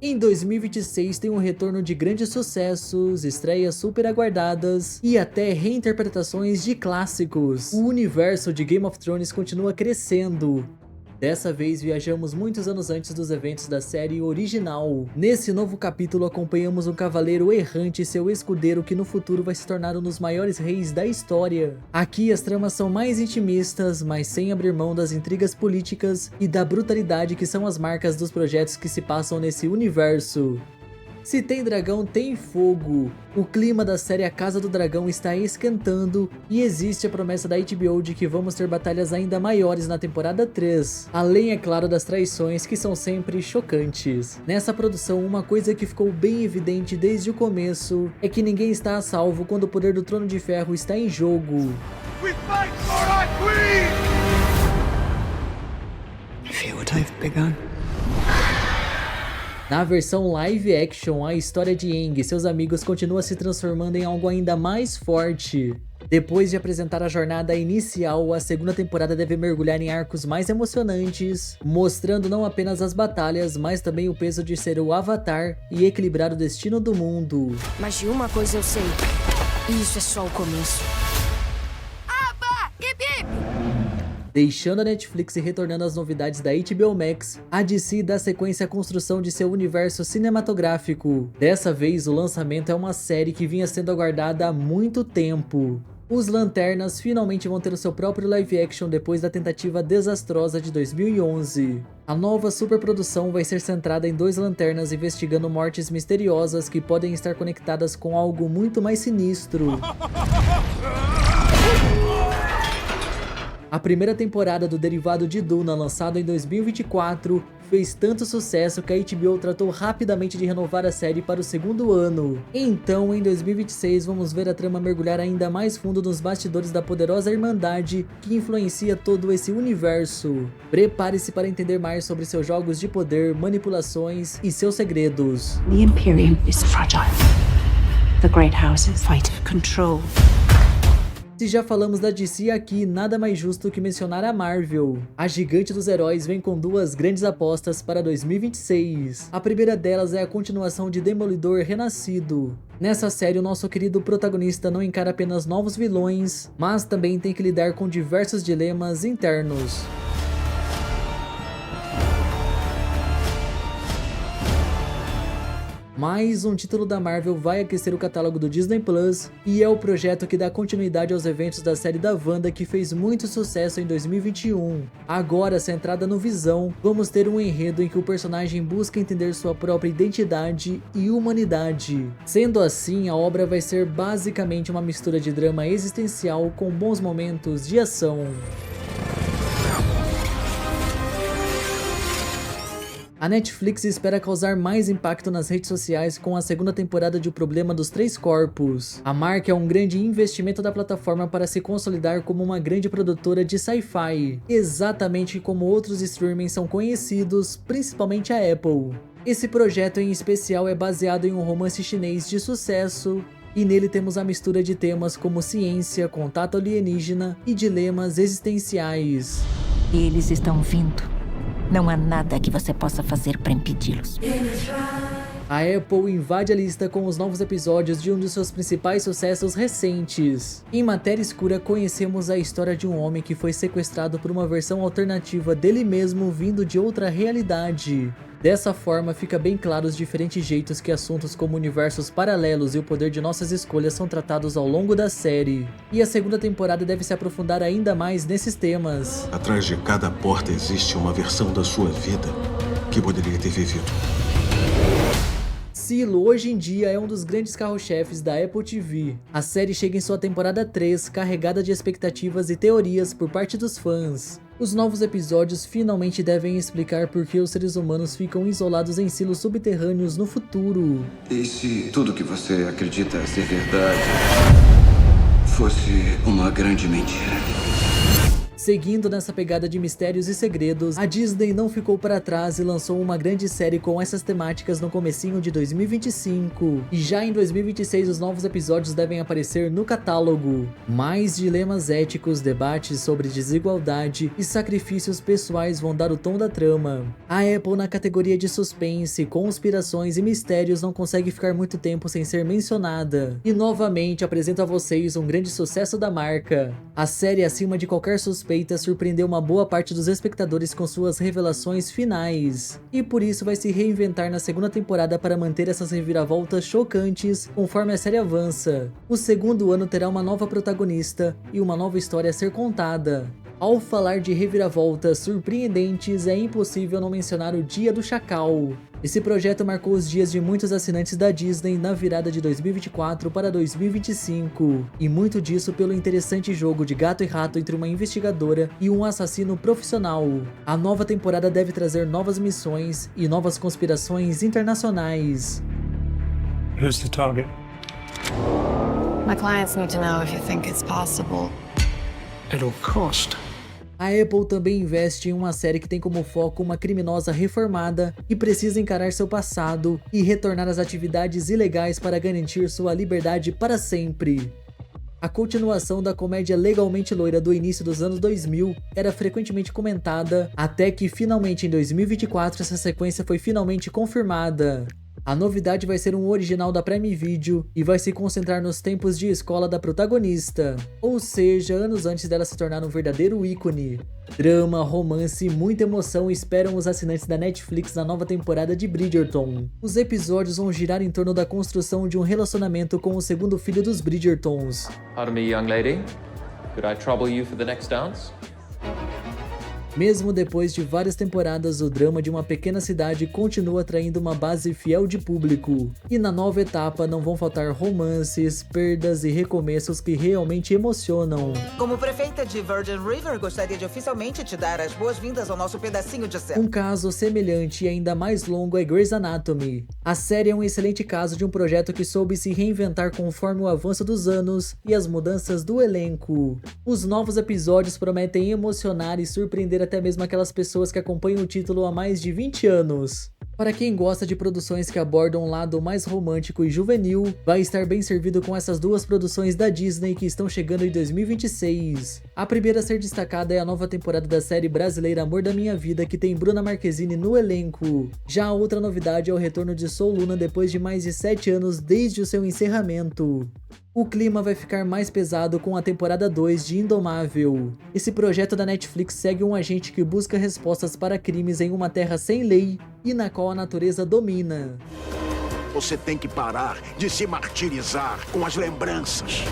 Em 2026 tem um retorno de grandes sucessos, estreias super aguardadas e até reinterpretações de clássicos. O universo de Game of Thrones continua crescendo. Dessa vez viajamos muitos anos antes dos eventos da série original. Nesse novo capítulo acompanhamos um cavaleiro errante e seu escudeiro que no futuro vai se tornar um dos maiores reis da história. Aqui as tramas são mais intimistas, mas sem abrir mão das intrigas políticas e da brutalidade que são as marcas dos projetos que se passam nesse universo. Se tem dragão, tem fogo. O clima da série A Casa do Dragão está esquentando e existe a promessa da HBO de que vamos ter batalhas ainda maiores na temporada 3. Além, é claro, das traições que são sempre chocantes. Nessa produção, uma coisa que ficou bem evidente desde o começo é que ninguém está a salvo quando o poder do Trono de Ferro está em jogo. We fight for our queen! I feel what I've begun. Na versão live action, a história de Aang e seus amigos continua se transformando em algo ainda mais forte. Depois de apresentar a jornada inicial, a segunda temporada deve mergulhar em arcos mais emocionantes, mostrando não apenas as batalhas, mas também o peso de ser o Avatar e equilibrar o destino do mundo. Mas de uma coisa eu sei, e isso é só o começo. Aba! Hip hip! Deixando a Netflix e retornando às novidades da HBO Max, a DC dá sequência à construção de seu universo cinematográfico. Dessa vez, o lançamento é uma série que vinha sendo aguardada há muito tempo. Os Lanternas finalmente vão ter o seu próprio live action depois da tentativa desastrosa de 2011. A nova superprodução vai ser centrada em dois Lanternas investigando mortes misteriosas que podem estar conectadas com algo muito mais sinistro. A primeira temporada do derivado de Duna, lançado em 2024, fez tanto sucesso que a HBO tratou rapidamente de renovar a série para o segundo ano. Então, em 2026, vamos ver a trama mergulhar ainda mais fundo nos bastidores da poderosa Irmandade que influencia todo esse universo. Prepare-se para entender mais sobre seus jogos de poder, manipulações e seus segredos. The Imperium is fragile. The great houses fight for control. Se já falamos da DC aqui, nada mais justo que mencionar a Marvel. A gigante dos heróis vem com duas grandes apostas para 2026. A primeira delas é a continuação de Demolidor Renascido. Nessa série, o nosso querido protagonista não encara apenas novos vilões, mas também tem que lidar com diversos dilemas internos. Mais um título da Marvel vai aquecer o catálogo do Disney Plus e é o projeto que dá continuidade aos eventos da série da Wanda que fez muito sucesso em 2021. Agora, centrada no Visão, vamos ter um enredo em que o personagem busca entender sua própria identidade e humanidade. Sendo assim, a obra vai ser basicamente uma mistura de drama existencial com bons momentos de ação. A Netflix espera causar mais impacto nas redes sociais com a segunda temporada de O Problema dos Três Corpos. A marca é um grande investimento da plataforma para se consolidar como uma grande produtora de sci-fi, exatamente como outros streamings são conhecidos, principalmente a Apple. Esse projeto em especial é baseado em um romance chinês de sucesso, e nele temos a mistura de temas como ciência, contato alienígena e dilemas existenciais. Eles estão vindo. Não há nada que você possa fazer para impedi-los. A Apple invade a lista com os novos episódios de um dos seus principais sucessos recentes. Em Matéria Escura, conhecemos a história de um homem que foi sequestrado por uma versão alternativa dele mesmo vindo de outra realidade. Dessa forma, fica bem claro os diferentes jeitos que assuntos como universos paralelos e o poder de nossas escolhas são tratados ao longo da série. E a segunda temporada deve se aprofundar ainda mais nesses temas. Atrás de cada porta existe uma versão da sua vida que poderia ter vivido. Silo, hoje em dia, é um dos grandes carro-chefes da Apple TV. A série chega em sua temporada 3, carregada de expectativas e teorias por parte dos fãs. Os novos episódios finalmente devem explicar por que os seres humanos ficam isolados em silos subterrâneos no futuro. E se tudo que você acredita ser verdade fosse uma grande mentira? Seguindo nessa pegada de mistérios e segredos, a Disney não ficou para trás e lançou uma grande série com essas temáticas no comecinho de 2025. E já em 2026 os novos episódios devem aparecer no catálogo. Mais dilemas éticos, debates sobre desigualdade e sacrifícios pessoais vão dar o tom da trama. A Apple, na categoria de suspense, conspirações e mistérios, não consegue ficar muito tempo sem ser mencionada. E novamente apresento a vocês um grande sucesso da marca. A série, acima de qualquer suspeita, surpreendeu uma boa parte dos espectadores com suas revelações finais. E por isso vai se reinventar na segunda temporada para manter essas reviravoltas chocantes conforme a série avança. O segundo ano terá uma nova protagonista e uma nova história a ser contada. Ao falar de reviravoltas surpreendentes, é impossível não mencionar o Dia do Chacal. Esse projeto marcou os dias de muitos assinantes da Disney na virada de 2024 para 2025, e muito disso pelo interessante jogo de gato e rato entre uma investigadora e um assassino profissional. A nova temporada deve trazer novas missões e novas conspirações internacionais. Who's the target? My clients need to know if you think it's possible. It'll cost. A Apple também investe em uma série que tem como foco uma criminosa reformada que precisa encarar seu passado e retornar às atividades ilegais para garantir sua liberdade para sempre. A continuação da comédia Legalmente Loira do início dos anos 2000 era frequentemente comentada, até que finalmente em 2024 essa sequência foi finalmente confirmada. A novidade vai ser um original da Prime Video e vai se concentrar nos tempos de escola da protagonista, ou seja, anos antes dela se tornar um verdadeiro ícone. Drama, romance e muita emoção esperam os assinantes da Netflix na nova temporada de Bridgerton. Os episódios vão girar em torno da construção de um relacionamento com o segundo filho dos Bridgertons. Pardon me, young lady. Could I trouble you for the next dance? Mesmo depois de várias temporadas, o drama de uma pequena cidade continua atraindo uma base fiel de público. E na nova etapa não vão faltar romances, perdas e recomeços que realmente emocionam. Como prefeita de Virgin River, gostaria de oficialmente te dar as boas-vindas ao nosso pedacinho de céu. Um caso semelhante e ainda mais longo é Grey's Anatomy. A série é um excelente caso de um projeto que soube se reinventar conforme o avanço dos anos e as mudanças do elenco. Os novos episódios prometem emocionar e surpreender até mesmo aquelas pessoas que acompanham o título há mais de 20 anos. Para quem gosta de produções que abordam um lado mais romântico e juvenil, vai estar bem servido com essas duas produções da Disney que estão chegando em 2026. A primeira a ser destacada é a nova temporada da série brasileira Amor da Minha Vida, que tem Bruna Marquezine no elenco. Já a outra novidade é o retorno de Sol Luna depois de mais de 7 anos desde o seu encerramento. O clima vai ficar mais pesado com a temporada 2 de Indomável. Esse projeto da Netflix segue um agente que busca respostas para crimes em uma terra sem lei e na qual a natureza domina. Você tem que parar de se martirizar com as lembranças.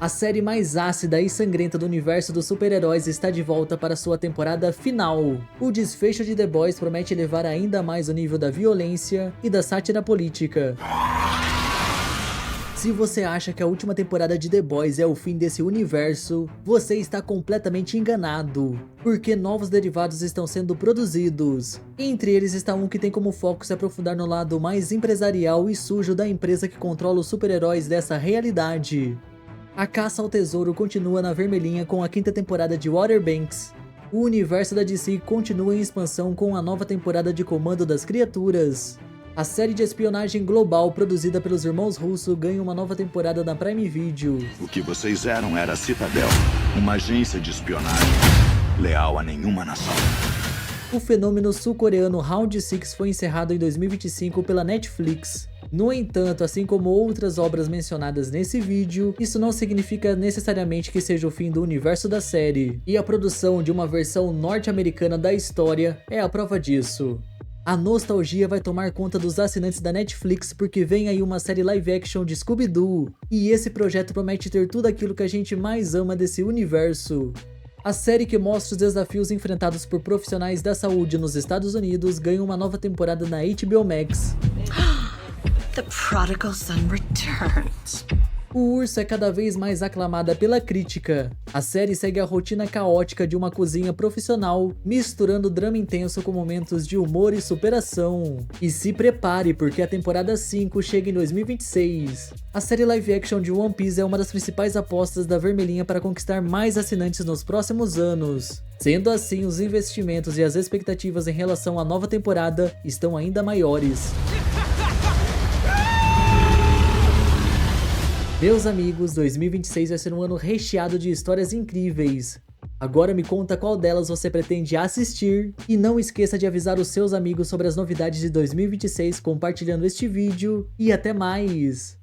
A série mais ácida e sangrenta do universo dos super-heróis está de volta para sua temporada final. O desfecho de The Boys promete elevar ainda mais o nível da violência e da sátira política. Se você acha que a última temporada de The Boys é o fim desse universo, você está completamente enganado, porque novos derivados estão sendo produzidos. Entre eles está um que tem como foco se aprofundar no lado mais empresarial e sujo da empresa que controla os super-heróis dessa realidade. A caça ao tesouro continua na vermelhinha com a 5ª temporada de Outer Banks. O universo da DC continua em expansão com a nova temporada de Comando das Criaturas. A série de espionagem global produzida pelos irmãos Russo ganha uma nova temporada na Prime Video. O que vocês eram era a Citadel, uma agência de espionagem, leal a nenhuma nação. O fenômeno sul-coreano Round 6 foi encerrado em 2025 pela Netflix. No entanto, assim como outras obras mencionadas nesse vídeo, isso não significa necessariamente que seja o fim do universo da série, e a produção de uma versão norte-americana da história é a prova disso. A nostalgia vai tomar conta dos assinantes da Netflix porque vem aí uma série live action de Scooby-Doo, e esse projeto promete ter tudo aquilo que a gente mais ama desse universo. A série que mostra os desafios enfrentados por profissionais da saúde nos Estados Unidos ganha uma nova temporada na HBO Max. The prodigal son returns. O Urso é cada vez mais aclamada pela crítica. A série segue a rotina caótica de uma cozinha profissional, misturando drama intenso com momentos de humor e superação. E se prepare, porque a temporada 5 chega em 2026. A série live action de One Piece é uma das principais apostas da Vermelhinha para conquistar mais assinantes nos próximos anos. Sendo assim, os investimentos e as expectativas em relação à nova temporada estão ainda maiores. Meus amigos, 2026 vai ser um ano recheado de histórias incríveis. Agora me conta qual delas você pretende assistir e não esqueça de avisar os seus amigos sobre as novidades de 2026 compartilhando este vídeo e até mais!